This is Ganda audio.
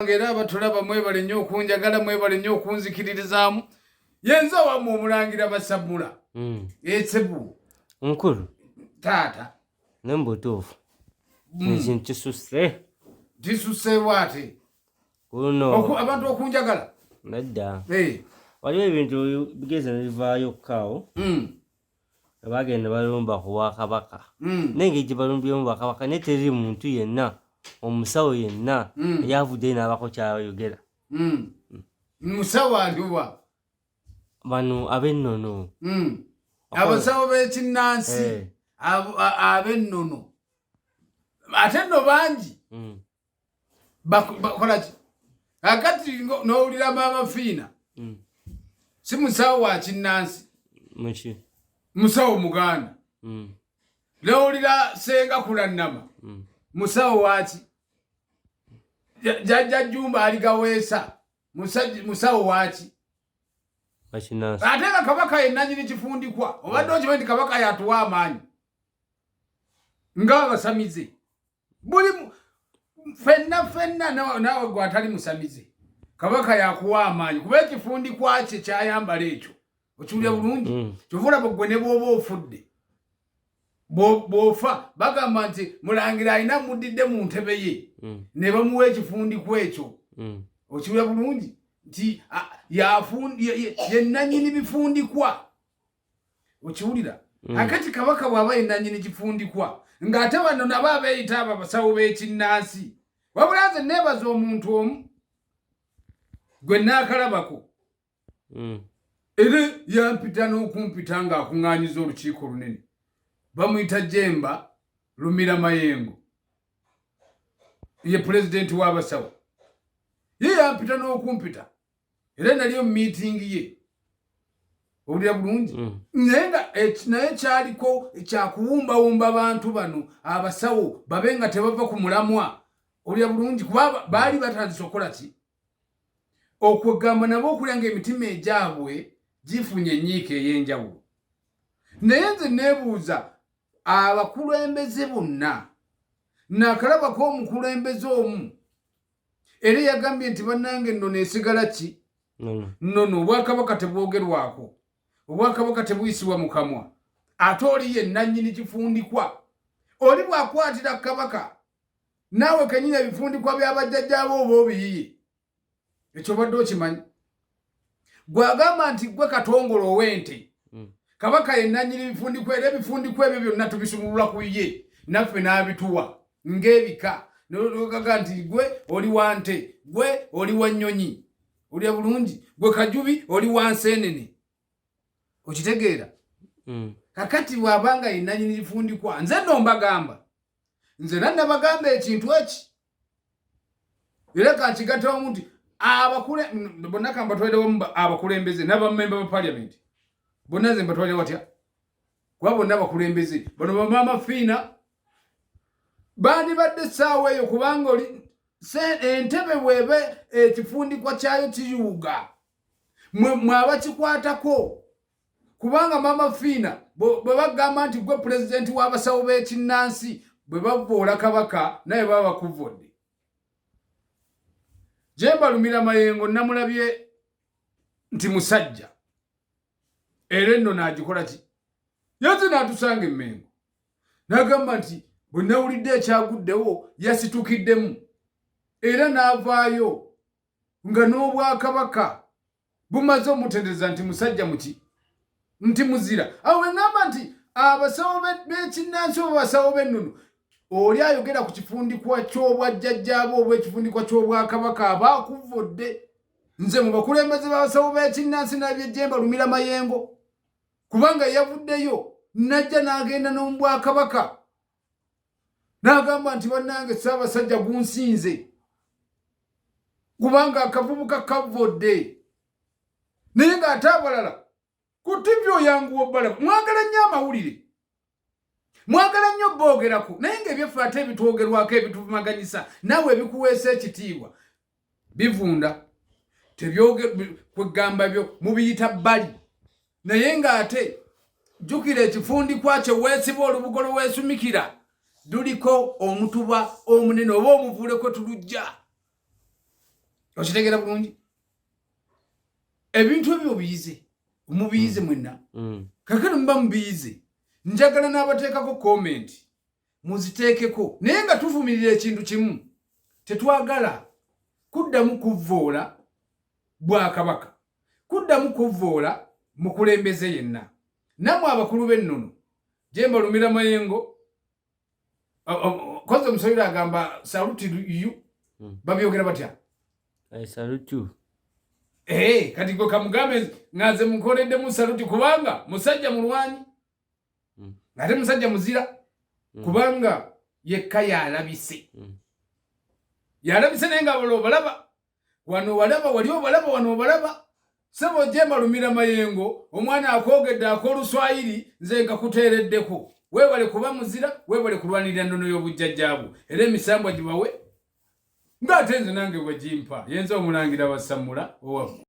ngera abatulaba mwebale nnyo okunjagala mwebale nnyo okunzikiririzaamu yenza wamu omulangira basamula etsebu nkulu taata nembutuufu ekintu kisusse bwate kuno abantu okunjagala nedda waliwo ebintu bigeze nebivaayo kaawo bagenda balumba ku bwakabaka nengeri gye balumbyemu bwakabaka naye teri muntu yenna omusawo yenna eyavuddeyo n'abako kyayogera musawo anduwa bano ab'ennono abasawo b'ekinnansi ab'ennono ate nno bangi bakolaki akati n'owulira Maama Phina si musawo wa kinnansi musawo muganda n'owulira Senga Kulannama musawo waki jajja Jumba aligaweesa musawo waki ate nga kabaka yenna nyini kifundikwa obadde okimanyi nti kabaka yatuwa amaanyi ng'abasamize buli fenna naawe gwe atali musamize kabaka yakuwa amaanyi kuba ekifundikwa kye kyayambala ekyo okiwulira bulungi kyovulaba gwe ne bw'oba ofudde bw'ofa bagamba nti mulangira alina muddidde mu ntebe ye ne bamuwa ekifundikwa ekyo okiwulira bulungi nti yennanyini bifundikwa okiwulira akati kabaka bw'aba yennanyini kifundikwa ng'ate bano nabo abeeyita abo abasawo b'ekinnansi wabula nze neebaza omuntu omu gwe naakalabako era yampita n'okumpita ng'akuŋŋaanyiza olukiiko lunene bamuyita Jemba Lumira Mayengo ye pulezidenti w'abasawo ye yampita n'okumpita era naliyo mu miitingi ye owulira bulungi naye kyaliko ekyakuwumbawumba abantu bano abasawo babe nga tebava ku mulamwa owulira bulungi kuba baali batandise okukola ki okwegamba nabo okulya ng'emitima egyabwe gifunye enyiika ey'enjawulo naye nze neebuuza abakulembeze bonna naakalabako omukulembeze omu era yagambye nti bannange nno neesigala ki nnono obwakabaka tebwogerwako obwakabaka tebuyisibwa mu kamwa ate oli yennannyini kifundikwa oli bw'akwatira kabaka naawe kenyini ebifundikwa by'abajjajjaabo oba obiyiye ekyo badde okimanyi gwagamba nti gwe katongole ow'ente kabaka yennannyini ebifundikwa era ebifundikwa ebyo byonna tubisumulula ku ye naffe n'abituwa ng'ebika nogaga nti gwe oli wa nte gwe oli wa nnyonyi olya bulungi gwe kajubi oli wa nseenene okitegeera kakati bw'abanga yennannyini kifundikwa nze nno mbagamba nze era nabagamba ekintu eki era kankigattawo nti bonna kambatwalewo abakulembeze n'abamemba ba parliament bonna nze mbatwalire watya kuba bonna abakulembeze bano ba Maama Phina bandibadde essaawa eyo kubanga oli entebe bw'ebe ekifundikwa kyayo kiyuuga mwe abakikwatako kubanga Maama Phina bwe bagamba nti gwe pulezidenti w'abasawo b'ekinnansi bwe bavoola kabaka naye baba bakuvvodde Jemba Lumira Mayengo namulabye nti musajja era enno n'agikola ki yanze n'atusanga emmengo n'agamba nti bwe nawulidde ekyaguddewo yasitukiddemu era n'avaayo nga n'obwakabaka bumaze omutendereza nti musajja muki nti muzira awo eŋŋamba nti abasawo b'ekinnansi oba basawo b'ennono oli ayogera ku kifundikwa ky'obwajjajjaabo oba ekifundikwa ky'obwakabaka abaakuvvodde nze mu bakulembeze b'abasawo b'ekinnansi nalabye Jemba Lumira Mayengo kubanga yavuddeyo najja n'agenda n'omu bwakabaka n'agamba nti bannange Ssaabasajja gunsinze kubanga akavubuka kavvodde naye ng'ate abalala ku TV oyanguwa obbalaba mwagala nnyo amawulire mwagala nnyo boogerako naye ng'ebyaffe ate ebitwogerwako ebituvumaganyisa naawe ebikuweesa ekitiibwa bivunda kwegamba byo mubiyita bbali naye ng'ate jjukira ekifundikwa kye weesiba olubugo lwe weesumikira luliko omutuba omunene oba omuvule kwe tulujja okitegera bulungi ebintu ebyo biyize mubiyize mwenna kakano mba mubiyize njagala n'abateekako comment muziteekeko naye nga tuvumilira ekintu kimu tetwagala kuddamu kuvvoola bwakabaka kuddamu kuvvoola mukulembeze yenna namwe abakulu b'ennono gye mbalumira mayengo kwanza omusawira agamba saluti you babyogera batya salutu kati gwe kamugambe ngaze mukoleddemu saluti kubanga musajja mulwanyi ate musajja muzira kubanga yekka yalabise naye nga balaba wano balaba wali obalaba wano obalaba sebo gye mbalumira mayengo omwana akoogedde ak'oluswayiri nze nga kuteereddeko weebale kuba muzira weebale kulwanirira nnono y'obujjajjaabu era emisambwa gibawe ng'ate nze nange bwe gimpa yenza omulangira wasamula owamu